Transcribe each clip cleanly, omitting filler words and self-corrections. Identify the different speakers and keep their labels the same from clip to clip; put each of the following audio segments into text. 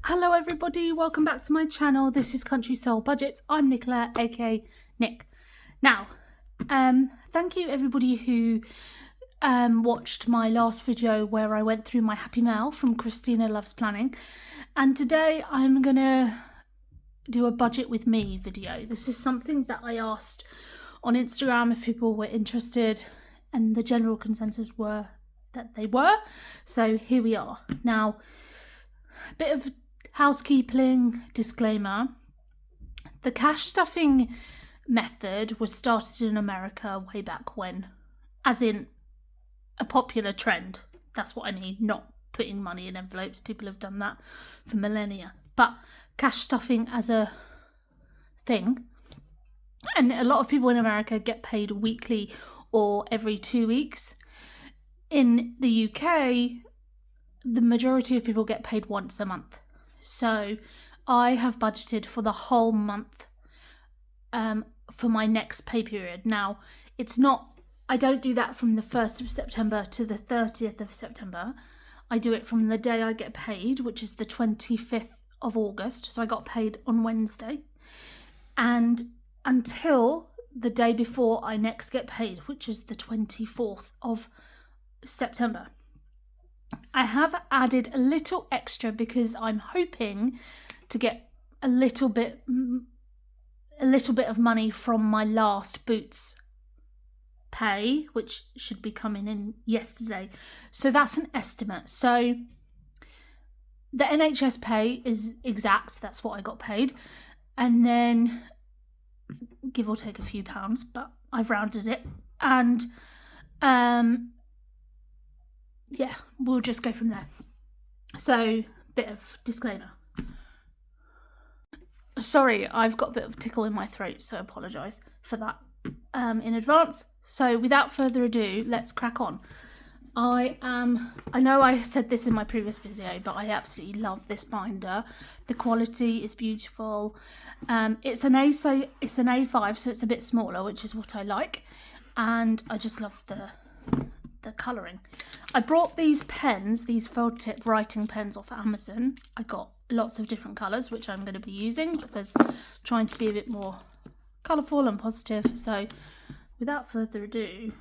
Speaker 1: Hello everybody, welcome back to my channel. This is Country Soul Budgets. I'm Nicola, aka Nick. Now, thank you everybody who watched my last video where I went through my happy mail from Christina Loves Planning. And today I'm gonna do a budget with me video. This is something that I asked on Instagram if people were interested, and the general consensus were that they were. So here we are. Now, a bit of housekeeping disclaimer. The cash stuffing method was started in America way back when, as in a popular trend. That's what I mean, not putting money in envelopes. People have done that for millennia. But cash stuffing as a thing, and a lot of people in America get paid weekly or every 2 weeks. In the UK, the majority of people get paid once a month. So I have budgeted for the whole month for my next pay period. Now, I don't do that from the 1st of September to the 30th of September. I do it from the day I get paid, which is the 25th of August. So I got paid on Wednesday. And until the day before I next get paid, which is the 24th of September. I have added a little extra because I'm hoping to get a little bit of money from my last boots pay, which should be coming in yesterday. So that's an estimate. So the NHS pay is exact. That's what I got paid. And then give or take a few pounds, but I've rounded it. And yeah, we'll just go from there. So, bit of disclaimer. Sorry, I've got a bit of tickle in my throat, so I apologise for that in advance. So, without further ado, let's crack on. I know I said this in my previous video, but I absolutely love this binder. The quality is beautiful. It's an A5, so it's a bit smaller, which is what I like. And I just love the colouring. I brought these pens, these fold tip writing pens off Amazon. I got lots of different colours, which I'm going to be using because I'm trying to be a bit more colourful and positive. So without further ado,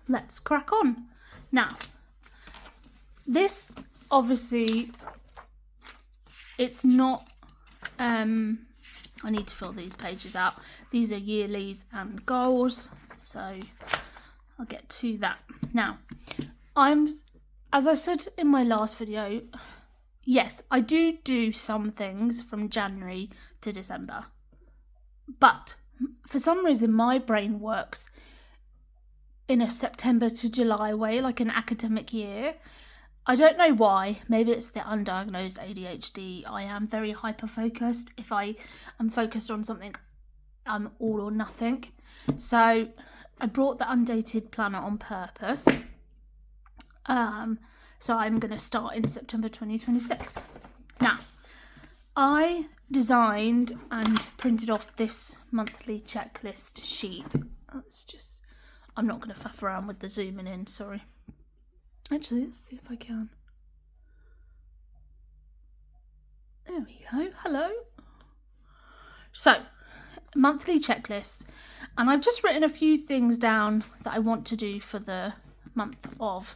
Speaker 1: let's crack on. Now, this obviously, it's not, I need to fill these pages out. These are yearlies and goals, so I'll get to that. Now, as I said in my last video, yes, I do some things from January to December. But for some reason, my brain works in a September to July way, like an academic year. I don't know why. Maybe it's the undiagnosed ADHD. I am very hyper-focused. If I am focused on something, I'm all or nothing. So I brought the undated planner on purpose. So I'm going to start in September 2026. Now, I designed and printed off this monthly checklist sheet. I'm not going to faff around with the zooming in, sorry. Actually, let's see if I can. There we go. Hello. So, monthly checklists, and I've just written a few things down that I want to do for the month of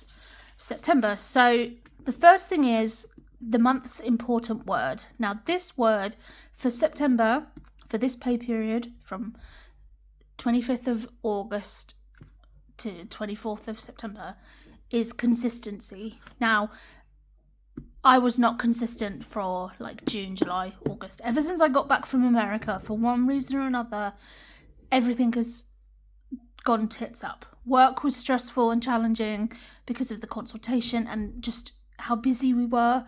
Speaker 1: September. So the first thing is the month's important word. Now, this word for September, for this pay period from 25th of August to 24th of September, is consistency. Now, I was not consistent for like June, July, August. Ever since I got back from America, for one reason or another, everything has gone tits up. Work was stressful and challenging because of the consultation and just how busy we were.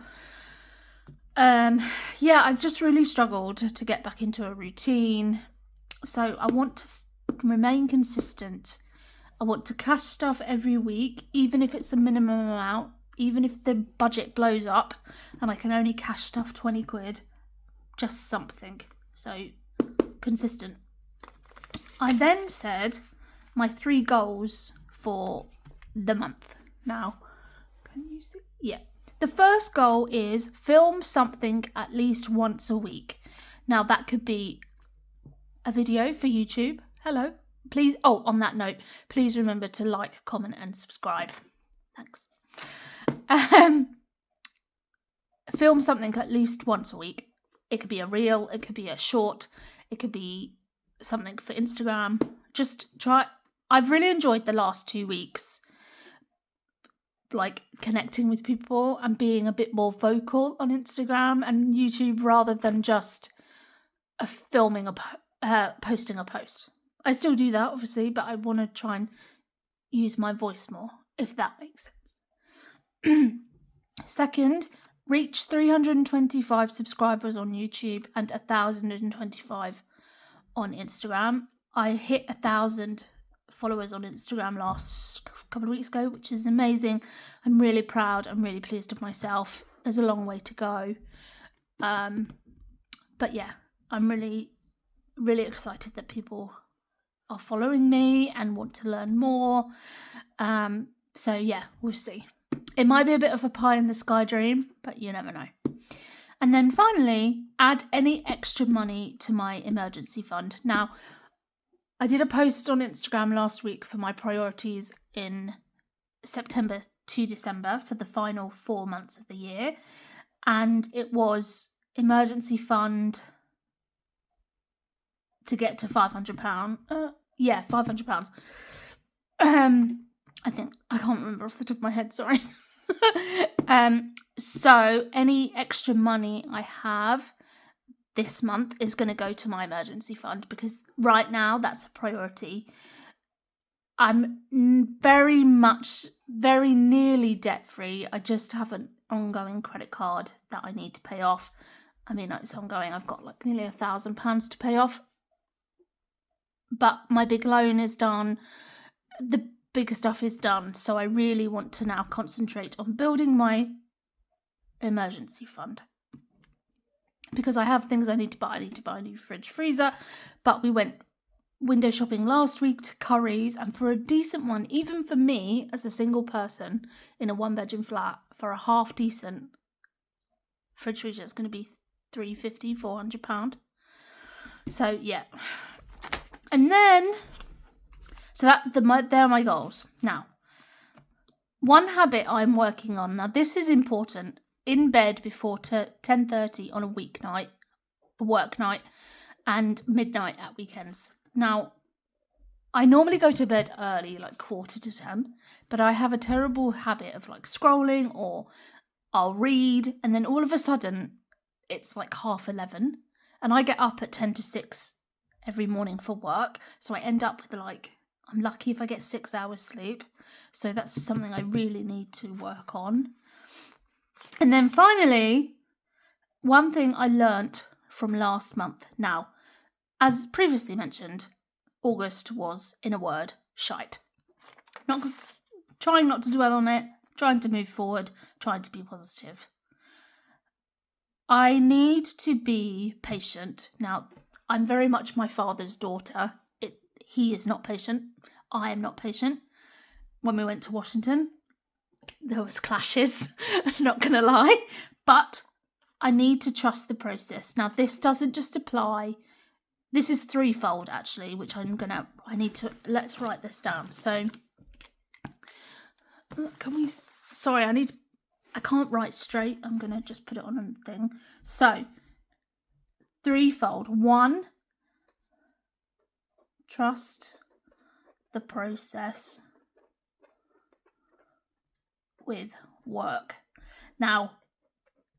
Speaker 1: Yeah, I've just really struggled to get back into a routine. So I want to remain consistent. I want to cash stuff every week, even if it's a minimum amount, even if the budget blows up and I can only cash stuff 20 quid, just something. So consistent. I then said my 3 goals for the month. Now, can you see? Yeah. The first goal is film something at least once a week. Now that could be a video for YouTube. Hello. Please, on that note, please remember to like, comment and subscribe. Thanks. Film something at least once a week. It could be a reel, it could be a short, it could be something for Instagram. Just try. I've really enjoyed the last 2 weeks, like connecting with people and being a bit more vocal on Instagram and YouTube rather than just posting a post. I still do that, obviously, but I want to try and use my voice more, if that makes sense. Second, reach 325 subscribers on YouTube and 1,025 on Instagram. I hit 1,000 followers on Instagram last couple of weeks ago, which is amazing. I'm really proud. I'm really pleased with myself. There's a long way to go. But yeah, I'm really, really excited that people are following me and want to learn more. So yeah, we'll see. It might be a bit of a pie in the sky dream, but you never know. And then finally, add any extra money to my emergency fund. Now, I did a post on Instagram last week for my priorities in September to December for the final 4 months of the year. And it was emergency fund to get to £500. £500. I think, I can't remember off the top of my head, sorry. So any extra money I have this month is going to go to my emergency fund because right now that's a priority. I'm very nearly debt free. I just have an ongoing credit card that I need to pay off. I mean, it's ongoing. I've got like nearly £1,000 to pay off. But my big loan is done. The bigger stuff is done. So I really want to now concentrate on building my emergency fund. Because I have things I need to buy. I need to buy a new fridge freezer. But we went window shopping last week to Curry's. And for a decent one, even for me as a single person in a 1-bedroom flat, for a half decent fridge freezer, it's going to be £350, £400. So yeah. And then, there are my goals. Now, one habit I'm working on, now this is important, in bed before 10:30 on a weeknight, a work night, and midnight at weekends. Now, I normally go to bed early, like 9:45, but I have a terrible habit of like scrolling, or I'll read, and then all of a sudden, it's like 11:30, and I get up at 10 to 6 every morning for work, so I end up with I'm lucky if I get 6 hours sleep, so that's something I really need to work on. And then finally, one thing I learnt from last month. Now, as previously mentioned, August was, in a word, shite. Trying not to dwell on it, trying to move forward, trying to be positive. I need to be patient. Now, I'm very much my father's daughter. He is not patient. I am not patient. When we went to Washington, there was clashes, I'm not going to lie. But I need to trust the process. Now, this doesn't just apply. This is threefold, actually, which let's write this down. So, I can't write straight. I'm going to just put it on a thing. So, threefold. 1, trust the process with work. Now,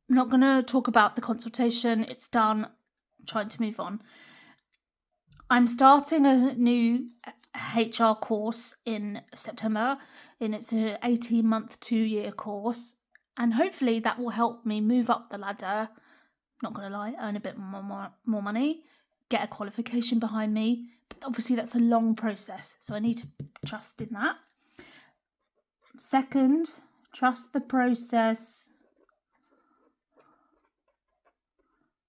Speaker 1: I'm not going to talk about the consultation. It's done. I'm trying to move on. I'm starting a new HR course in September, and it's an 18-month, 2-year course. And hopefully that will help me move up the ladder. Not going to lie, earn a bit more money, get a qualification behind me. But obviously that's a long process, so I need to trust in that. Second, trust the process.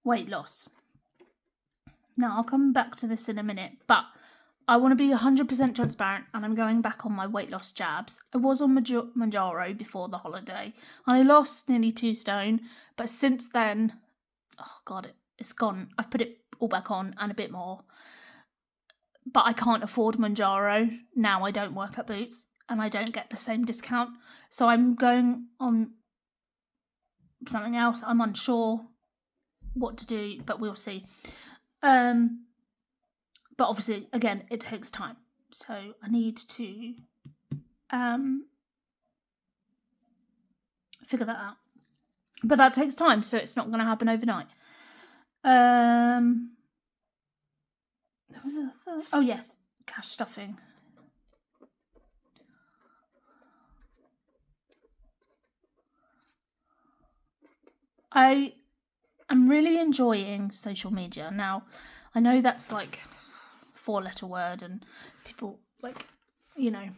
Speaker 1: Weight loss. Now, I'll come back to this in a minute, but I want to be 100% transparent, and I'm going back on my weight loss jabs. I was on Manjaro before the holiday, and I lost nearly 2 stone, but since then, oh God, it's gone. I've put it all back on and a bit more. But I can't afford Manjaro. Now I don't work at Boots, and I don't get the same discount. So I'm going on something else. I'm unsure what to do, but we'll see. But obviously, again, it takes time. So I need to figure that out. But that takes time, so it's not going to happen overnight. There was a third. Oh, yeah, cash stuffing. I am really enjoying social media. Now, I know that's like 4-letter word, and people like, you know,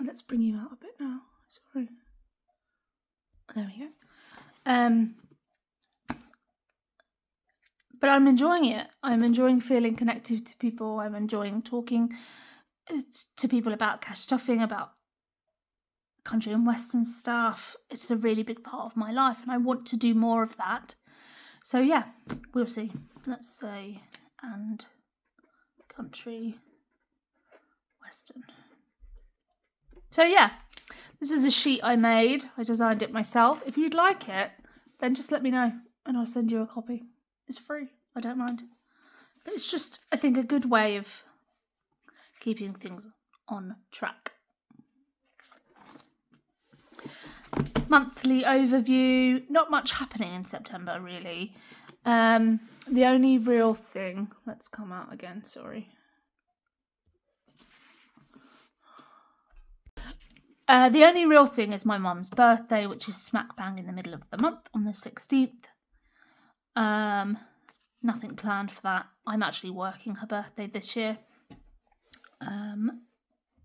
Speaker 1: let's bring you out a bit now. Sorry. There we go. But I'm enjoying it. I'm enjoying feeling connected to people. I'm enjoying talking to people about cash stuffing, about country and western stuff. It's a really big part of my life, and I want to do more of that. So yeah, we'll see. Let's say and country western. So yeah, this is a sheet I made. I designed it myself. If you'd like it, then just let me know and I'll send you a copy. It's free. I don't mind. But it's just, I think, a good way of keeping things on track. Monthly overview. Not much happening in September, really. The only real thing... Let's come out again, sorry. The only real thing is my mum's birthday, which is smack bang in the middle of the month on the 16th. Nothing planned for that. I'm actually working her birthday this year.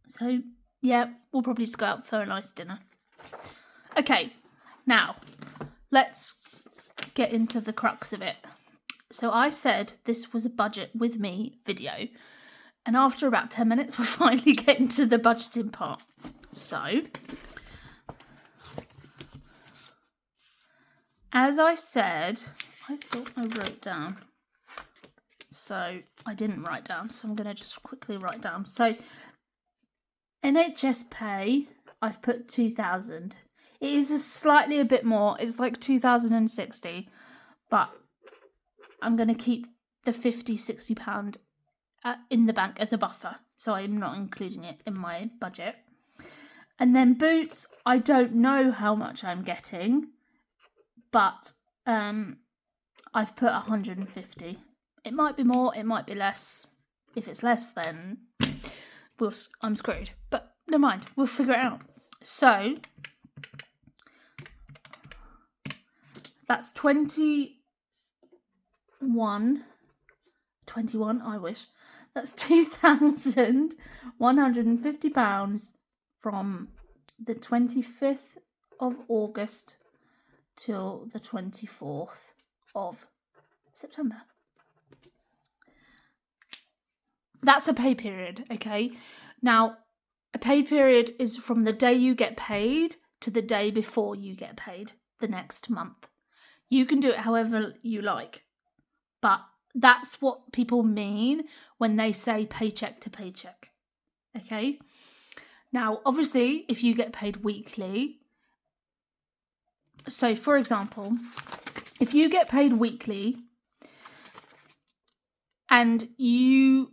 Speaker 1: So, yeah, we'll probably just go out for a nice dinner. Okay, now, let's get into the crux of it. So I said this was a budget with me video. And after about 10 minutes, we're finally getting to the budgeting part. So, as I said, I thought I wrote down. So, I didn't write down. So, I'm going to just quickly write down. So, NHS pay, I've put 2,000. It is slightly a bit more. It's like 2,060. But I'm going to keep the £50-60 in the bank as a buffer. So, I'm not including it in my budget. And then Boots, I don't know how much I'm getting, but I've put 150. It might be more, it might be less. If it's less, then I'm screwed. But never mind, we'll figure it out. So that's 21, I wish. That's £2,150 from the 25th of August till the 24th of September. That's a pay period, okay? Now, a pay period is from the day you get paid to the day before you get paid the next month. You can do it however you like, but that's what people mean when they say paycheck to paycheck, okay? Now, obviously, if you get paid weekly, so for example, if you get paid weekly and your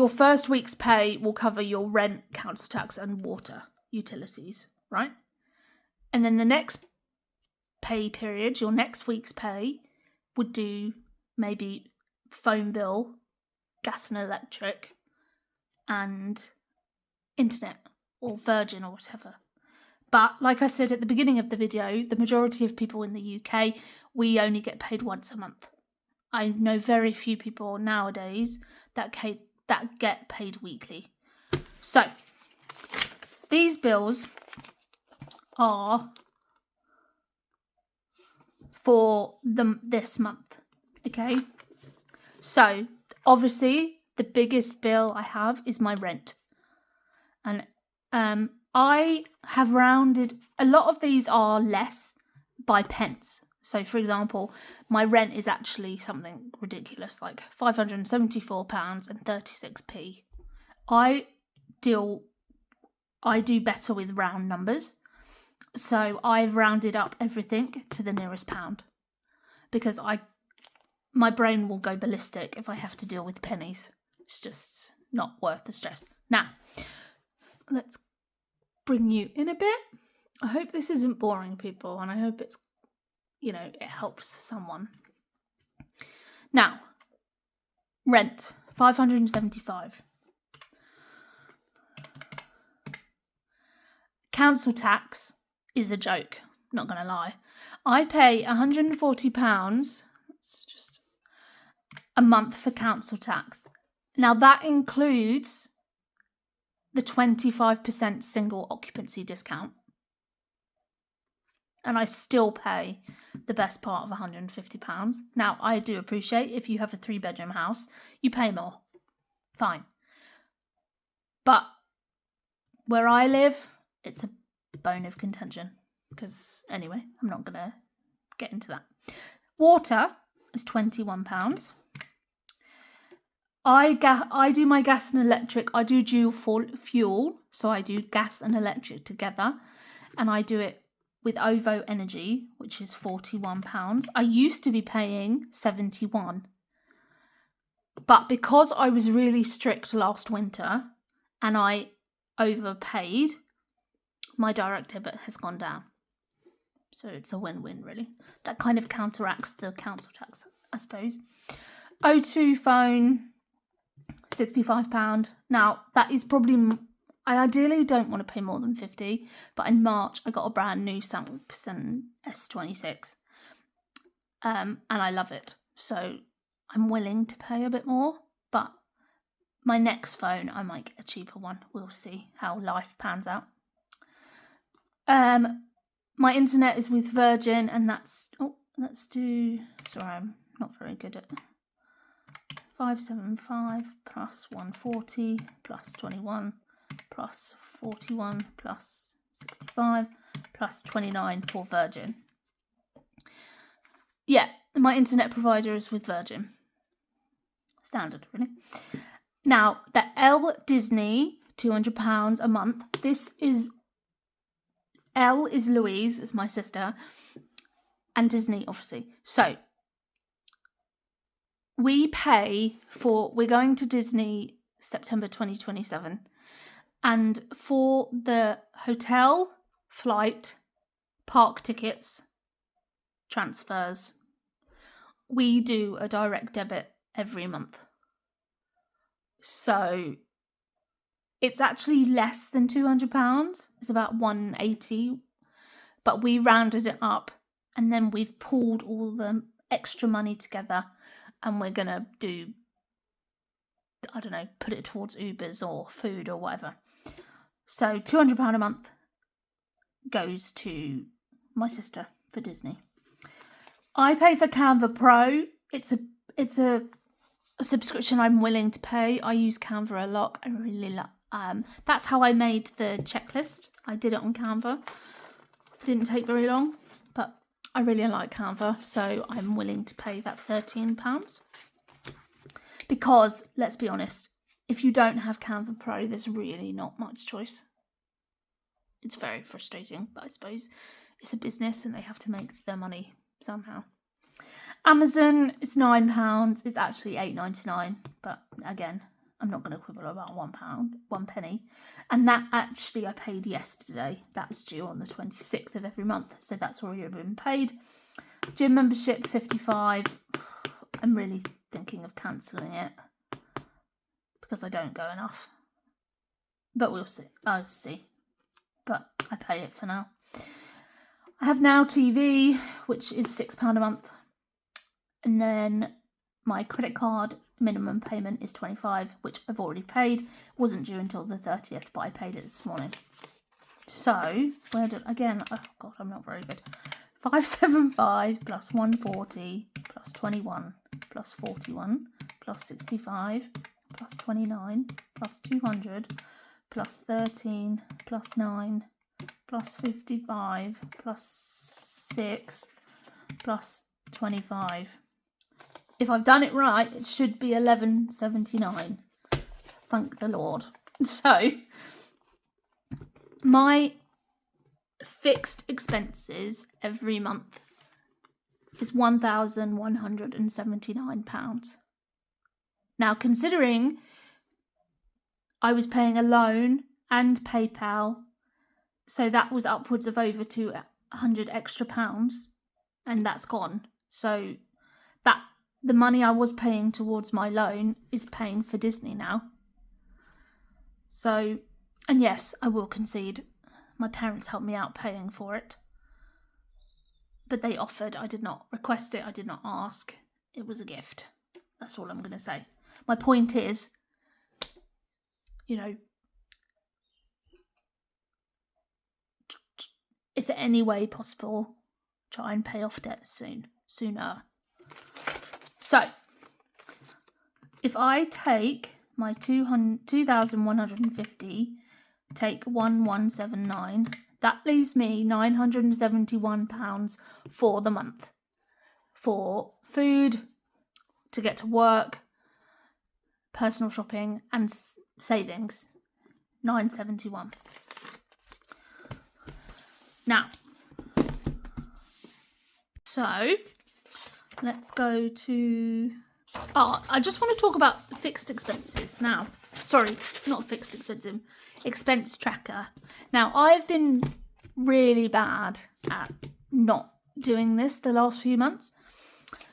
Speaker 1: first week's pay will cover your rent, council tax and water utilities, right? And then the next pay period, your next week's pay, would do maybe phone bill, gas and electric, and internet or Virgin or whatever. But like I said at the beginning of the video, the majority of people in the UK, we only get paid once a month. I know very few people nowadays that get paid weekly. So these bills are for this month, okay? So obviously the biggest bill I have is my rent. And I have rounded, a lot of these are less by pence. So for example, my rent is actually something ridiculous, like £574.36. I do better with round numbers. So I've rounded up everything to the nearest pound, because my brain will go ballistic if I have to deal with pennies. It's just not worth the stress. Now, let's bring you in a bit. I hope this isn't boring, people, and I hope it's, it helps someone. Now, rent, $575. Council tax is a joke, not going to lie. I pay £140, it's just a month for council tax. Now that includes the 25% single occupancy discount. And I still pay the best part of £150. Now, I do appreciate if you have a 3-bedroom house, you pay more. Fine. But where I live, it's a bone of contention. Because, anyway, I'm not going to get into that. Water is £21. I do my gas and electric. I do dual fuel. So I do gas and electric together. And I do it with OVO Energy, which is £41. I used to be paying £71. But because I was really strict last winter and I overpaid, my direct debit has gone down. So it's a win-win, really. That kind of counteracts the council tax, I suppose. O2 phone, £65. Now, that is probably... I ideally don't want to pay more than $50, but in March I got a brand new Samsung S26, and I love it. So I'm willing to pay a bit more, but my next phone I might get a cheaper one. We'll see how life pans out. My internet is with Virgin, and that's sorry, I'm not very good at 575 plus 140 plus 21. Plus 41 plus 65 plus 29 for Virgin. Yeah, my internet provider is with Virgin. Standard, really. Now, the L Disney, £200 a month. L is Louise, is my sister, and Disney, obviously. So, we're going to Disney September 2027. And for the hotel, flight, park tickets, transfers, we do a direct debit every month. So it's actually less than £200. It's about £180. But we rounded it up, and then we've pulled all the extra money together, and we're going to do, I don't know, put it towards Ubers or food or whatever. So £200 a month goes to my sister for Disney. I pay for Canva Pro. It's a subscription I'm willing to pay. I use Canva a lot. I really love. That's how I made the checklist. I did it on Canva. It didn't take very long, but I really like Canva, so I'm willing to pay that £13. Because let's be honest, if you don't have Canva Pro, there's really not much choice. It's very frustrating, but I suppose it's a business and they have to make their money somehow. Amazon is £9. It's actually £8.99, but again, I'm not going to quibble about £1 penny. And that actually I paid yesterday. That's due on the 26th of every month, so that's already been paid. Gym membership £55. I'm really thinking of cancelling it, because I don't go enough. But we'll see. I'll see. But I pay it for now. I have Now TV, which is £6 a month. And then my credit card minimum payment is £25, which I've already paid. It wasn't due until the 30th, but I paid it this morning. So, oh God, I'm not very good. 575 plus 140 plus 21 plus 41 plus 65 plus 29 plus 200 plus 13 plus 9 plus 55 plus 6 plus 25. If I've done it right, it should be 1179. Thank the Lord. So my fixed expenses every month is £1,179. Now, considering I was paying a loan and PayPal, so that was upwards of over £200 extra, and that's gone. So that the money I was paying towards my loan is paying for Disney now. So, and yes, I will concede, my parents helped me out paying for it. But they offered, I did not request it, I did not ask. It was a gift. That's all I'm going to say. My point is, you know, if in any way possible, try and pay off debt sooner. So, if I take my 2,150, take 1,179, that leaves me £971 for the month. For food, to get to work, personal shopping and savings. 971. Now, so let's go to... I just want to talk about fixed expenses now. Sorry, not fixed expenses. Expense tracker. Now, I've been really bad at not doing this the last few months.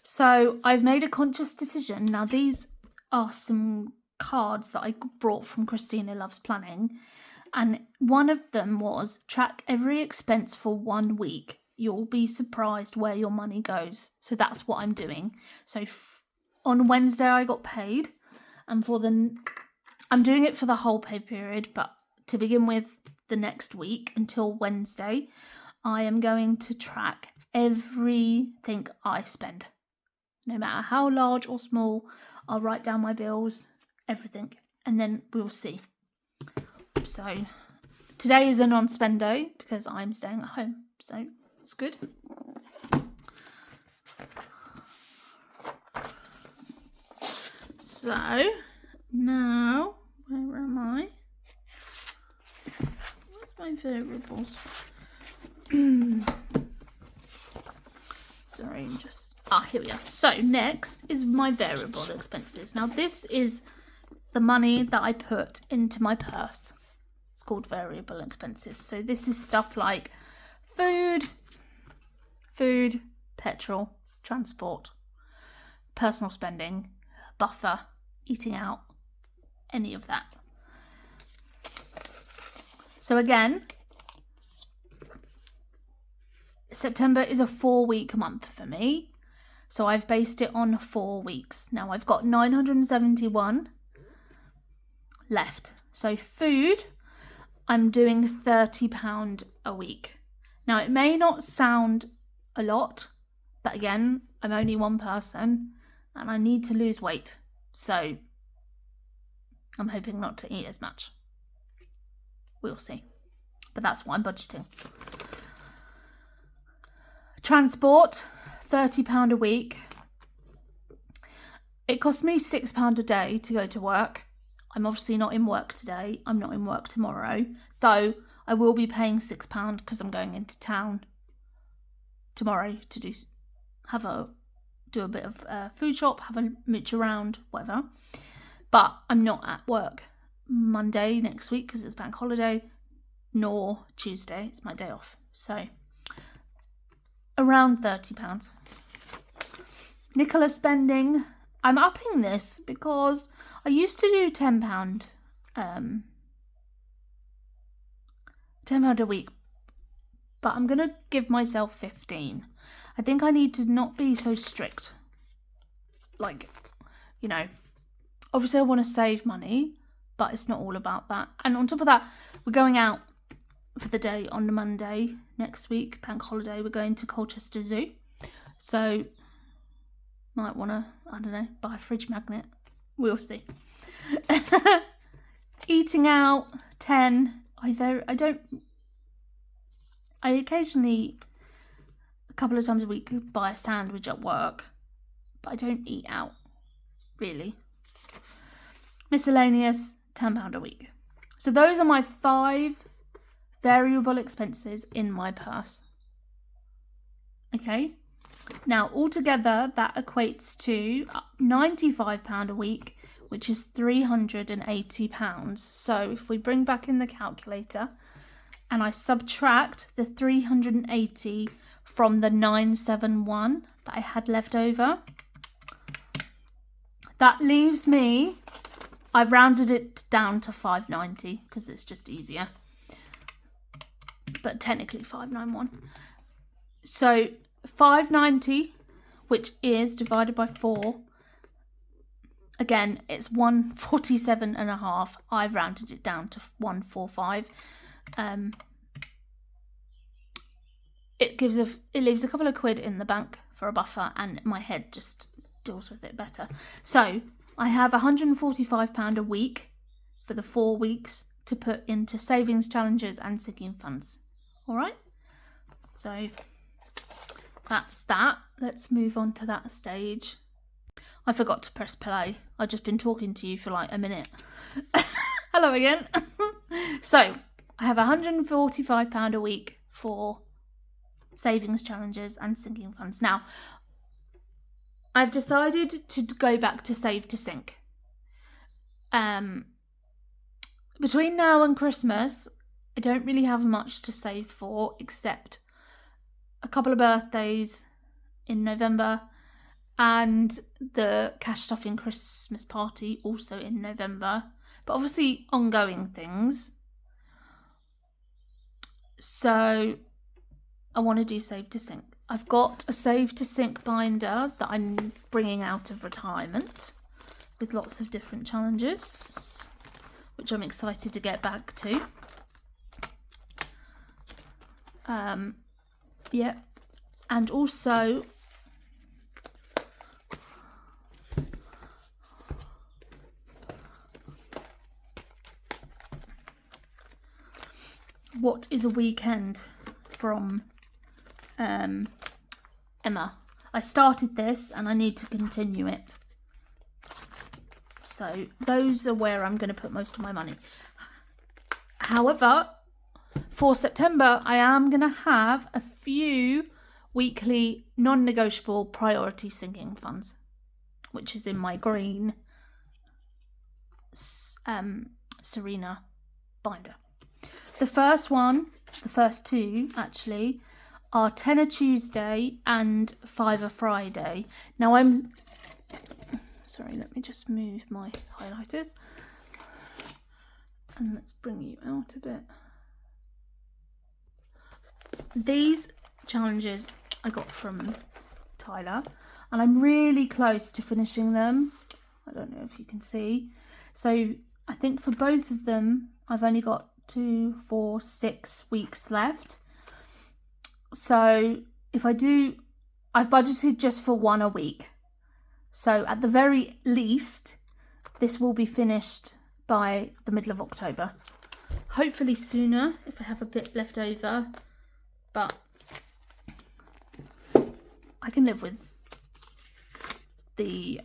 Speaker 1: So I've made a conscious decision. Now, these are some cards that I brought from Christina Loves Planning. And one of them was track every expense for 1 week. You'll be surprised where your money goes. So that's what I'm doing. So on Wednesday I got paid, and I'm doing it for the whole pay period, but to begin with, the next week until Wednesday, I am going to track everything I spend. No matter how large or small, I'll write down my bills, everything, and then we'll see. So today is a non-spend day because I'm staying at home, so it's good. So now, where am I? Where's my variables? Sorry, here we are. So next is my variable expenses. Now this is the money that I put into my purse. It's called variable expenses. So this is stuff like food, petrol, transport, personal spending, buffer, eating out, any of that. So again, September is a 4-week month for me. So I've based it on 4 weeks. Now I've got 971 left. So food, I'm doing £30 a week. Now it may not sound a lot, but again, I'm only one person and I need to lose weight. So I'm hoping not to eat as much. We'll see. But that's what I'm budgeting. Transport, £30 a week. It costs me £6 a day to go to work. I'm obviously not in work today. I'm not in work tomorrow. Though I will be paying £6 because I'm going into town tomorrow to do a bit of food shop, have a mooch around, whatever. But I'm not at work Monday next week because it's bank holiday, nor Tuesday. It's my day off. So around £30. Nicola spending. I'm upping this because I used to do £10 a week, but I'm gonna give myself 15. I think I need to not be so strict. Like, you know, obviously I want to save money, but it's not all about that. And on top of that, we're going out for the day on the Monday next week, bank holiday. We're going to Colchester Zoo, so might want to, I don't know, buy a fridge magnet. We'll see. Eating out, 10. I occasionally, a couple of times a week, buy a sandwich at work, but I don't eat out, really. Miscellaneous, £10 a week. So those are my 5 variable expenses in my purse. Okay, now altogether that equates to £95 a week, which is £380. So if we bring back in the calculator and I subtract the 380 from the 971 that I had left over, that leaves me, I've rounded it down to 590 because it's just easier, but technically 591. So 590, which is divided by 4, again, it's 147.5. I've rounded it down to 145. It leaves a couple of quid in the bank for a buffer, and my head just deals with it better. So I have £145 a week for the 4 weeks to put into savings challenges and sinking funds. All right, so that's that. Let's move on to that stage. I forgot to press play. I've just been talking to you for like a minute. Hello again. So I have £145 a week for savings challenges and sinking funds. Now, I've decided to go back to save to sink. Between now and Christmas, I don't really have much to save for except a couple of birthdays in November and the cash stuffing Christmas party also in November, but obviously ongoing things. So I want to do save to sink. I've got a save to sink binder that I'm bringing out of retirement with lots of different challenges, which I'm excited to get back to. Yeah, and also what is a weekend from Emma. I started this and I need to continue it. So those are where I'm going to put most of my money. However, for September, I am going to have a few weekly non-negotiable priority sinking funds, which is in my green Serena binder. The first two actually, are Tenner Tuesday and Fiver Friday. Now sorry, let me just move my highlighters and let's bring you out a bit. These challenges I got from Tyler and I'm really close to finishing them. I don't know if you can see. So I think for both of them, I've only got 2, 4, 6 weeks left. So if I do, I've budgeted just for 1 a week. So at the very least, this will be finished by the middle of October. Hopefully sooner if I have a bit left over, but I can live with the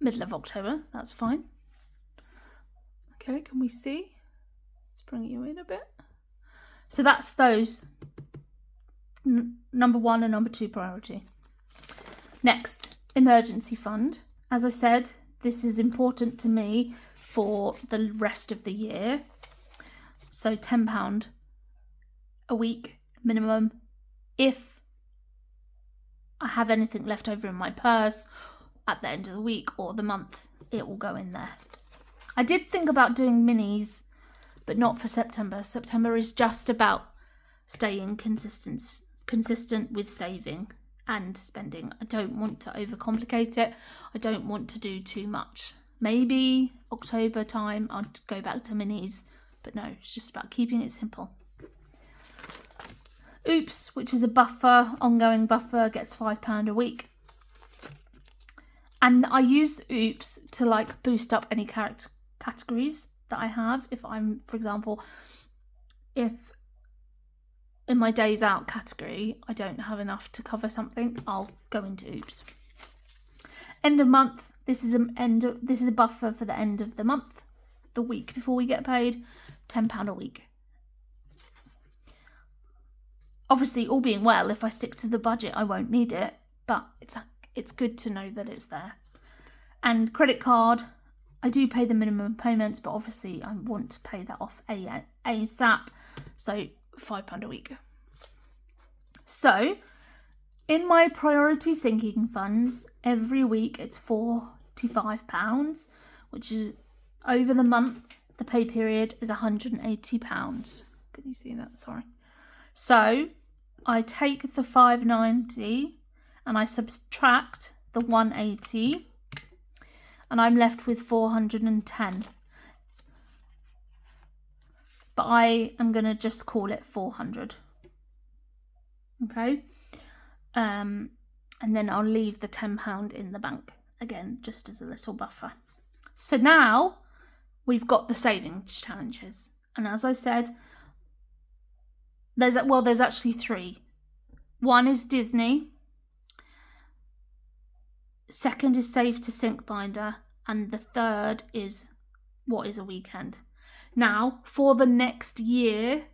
Speaker 1: middle of October. That's fine. Okay, can we see? Let's bring you in a bit. So that's those. Number 1 and number 2 priority. Next, emergency fund. As I said, this is important to me for the rest of the year. So £10 a week minimum. If I have anything left over in my purse at the end of the week or the month, it will go in there. I did think about doing minis, but not for September. September is just about staying consistent with saving and spending. I don't want to overcomplicate it. I don't want to do too much. Maybe October time I'll go back to minis, but no, it's just about keeping it simple. Oops, which is a buffer, ongoing buffer, gets £5 a week. And I use Oops to like boost up any categories that I have. If I'm, for example, if in my days out category I don't have enough to cover something, I'll go into Oops. End of month. This is a buffer for the end of the month, the week before we get paid. £10 a week. Obviously, all being well, if I stick to the budget, I won't need it, but it's good to know that it's there. And credit card, I do pay the minimum payments, but obviously I want to pay that off ASAP, so £5 a week. So, in my priority sinking funds, every week it's £45, which is over the month, the pay period is £180. Can you see that? Sorry. So I take the £590 and I subtract the £180 and I'm left with £410. But I am going to just call it £400. Okay. And then I'll leave the £10 in the bank again, just as a little buffer. So now we've got the savings challenges. And as I said, there's actually 3. One is Disney. Second is Save to Sync binder. And the third is What is a Weekend. Now, for the next year,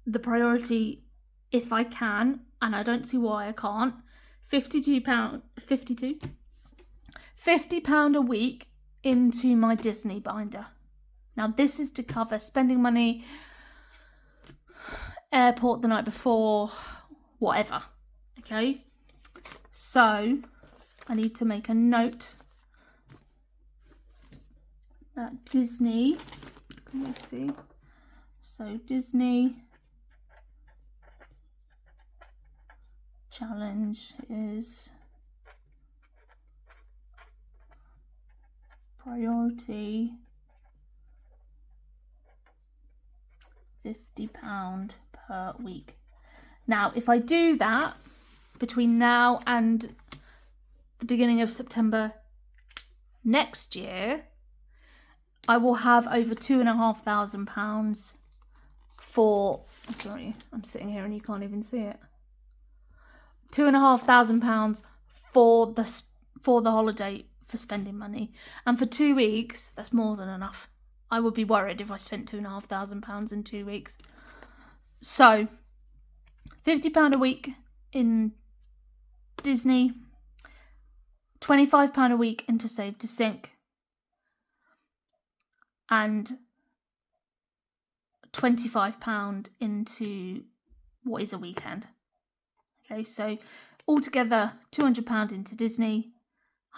Speaker 1: the priority, if I can, and I don't see why I can't, £50 a week into my Disney binder. Now, this is to cover spending money, airport the night before, whatever. Okay, so I need to make a note that Disney, can we see? So Disney challenge is priority £50 per week. Now, if I do that between now and the beginning of September next year, I will have over £2,500 for, sorry, I'm sitting here and you can't even see it. £2,500 for the holiday for spending money. And for 2 weeks, that's more than enough. I would be worried if I spent £2,500 in 2 weeks. So, £50 a week in Disney, £25 a week into Save to Sync, and £25 into What is a Weekend. Okay, so altogether £200 into Disney,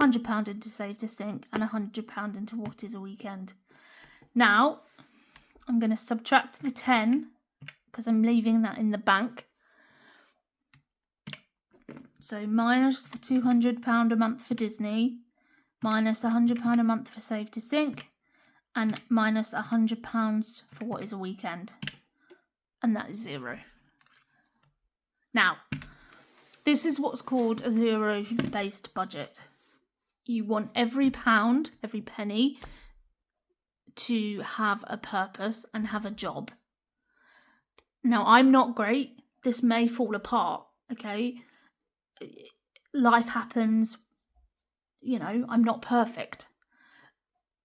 Speaker 1: £100 into Save to Sync, and £100 into What is a Weekend. Now, I'm going to subtract the 10 because I'm leaving that in the bank. So minus the £200 a month for Disney, minus £100 a month for Save to Sync, and minus £100 for What is a Weekend. And that is 0. Now, this is what's called a zero-based budget. You want every pound, every penny, to have a purpose and have a job. Now, I'm not great. This may fall apart, okay? Life happens. You know, I'm not perfect.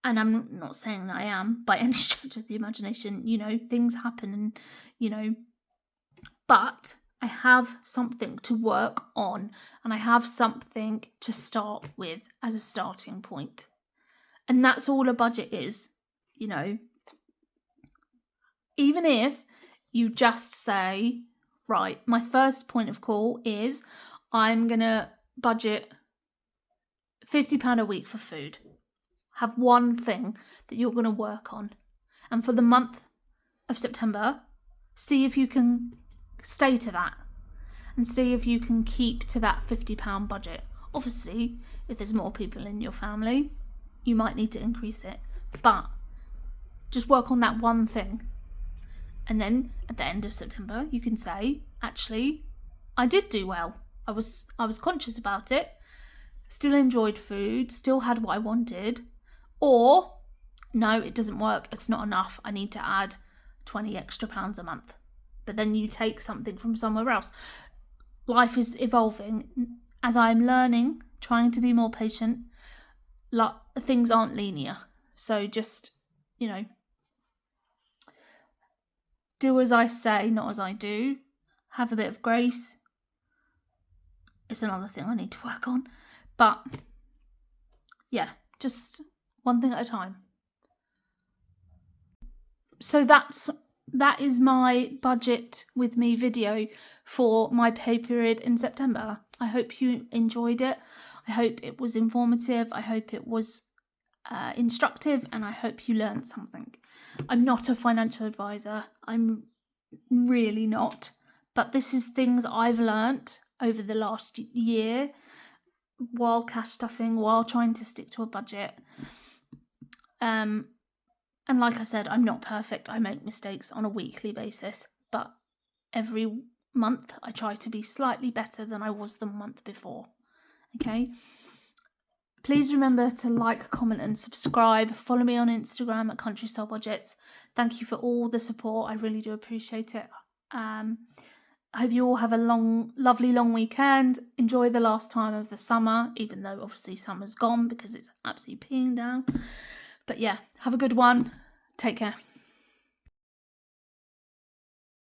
Speaker 1: And I'm not saying that I am by any stretch of the imagination. You know, things happen and, you know, but I have something to work on and I have something to start with as a starting point. And that's all a budget is, you know. Even if you just say, right, my first point of call is I'm going to budget £50 a week for food. Have one thing that you're going to work on. And for the month of September, see if you can stay to that and see if you can keep to that £50 budget. Obviously, if there's more people in your family, you might need to increase it, but just work on that one thing. And then at the end of September, you can say, actually, I did do well. I was conscious about it. still enjoyed food, still had what I wanted, or no, it doesn't work, it's not enough, I need to add 20 extra pounds a month. But then you take something from somewhere else. Life is evolving. As I'm learning, trying to be more patient, things aren't linear. So just, do as I say, not as I do. Have a bit of grace. It's another thing I need to work on. But yeah, just one thing at a time. So that is my budget with me video for my pay period in September. I hope you enjoyed it. I hope it was informative. I hope it was instructive, and I hope you learned something. I'm not a financial advisor. I'm really not. But this is things I've learnt over the last year while cash stuffing, while trying to stick to a budget. And like I said, I'm not perfect. I make mistakes on a weekly basis, but every month I try to be slightly better than I was the month before. Okay? Please remember to like, comment and subscribe. Follow me on Instagram at Country Style Budgets. Thank you for all the support. I really do appreciate it. I hope you all have a lovely long weekend. Enjoy the last time of the summer, even though obviously summer's gone because it's absolutely peeing down. But yeah, have a good one. Take care.